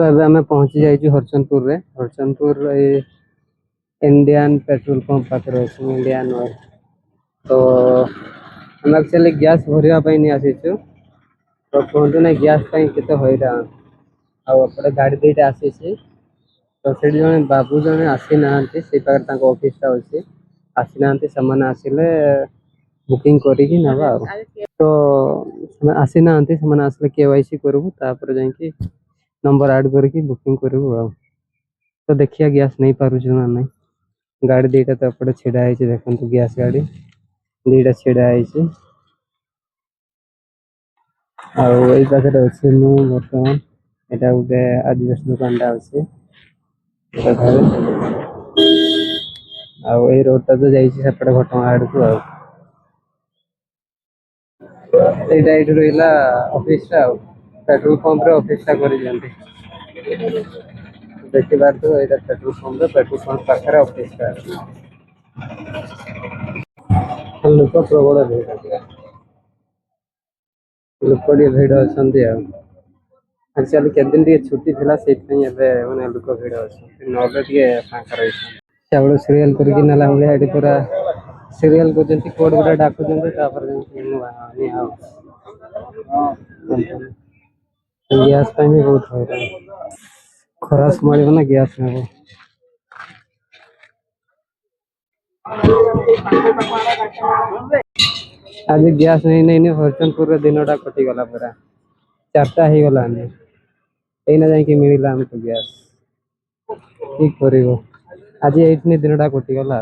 तो ଏବେ ଆମେ ପହଞ୍ଚି ଯାଇଛୁ ହରିଚନ୍ଦପୁରରେ। ହରିଚନ୍ଦପୁର ଏ इंडियन पेट्रोल पंप पाखे अच्छे इंडियन ऑयल। तो हम एक्चुअली गैस भरवा नहीं आसीचु। तो कहतु ना गैस केते हैरान आउे गाड़ी दुईटा आसी। तो से जड़े बाबू जड़े आसी ना से पाखे ऑफिस अच्छी आसी ना से आसिले बुकिंग करके नवा। तो आसी ना से आसिले केवाईसी करूँ तापर जाकि नंबर ऐड करके बुकिंग करूँ। तो देखिए गैस नहीं पारुछु ना नहीं। गाड़ी दुईटा तो एपटे छिड़ा है देखो गैस गाड़ी दुईटा छिड़ा है। आई पाखे अच्छे मु बर्तमान यहाँ गोटे आदिवासी दुकान अच्छे आई रोडटा तो जापटे घटगाँ आड़ को यहाँ रहा ऑफिस पेट्रोल पंप रे ऑफिस कर देखी पार्थ यहाँ पेट्रोल पंप पाखे ऑफिस लोक प्रबल भीड़ लोक भिड़ अच्छा एक्चुअली केदिन छुट्टी थी से मैंने लोक भिड़ अच्छे ना फाँका रही सीरियल करके नाला भाई पूरा सीरियल कर कोड गुटा डाकुं गैस भी बहुत हैरान खरा संभाल ना गैस ने आज गैस नहीं नहीं हरिचंदपुर दिनटा कटिगला पूरा 4टा हो गला एना जाकि मिलला आमको गैस ठीक कर आज ये दिनटा कटिगला।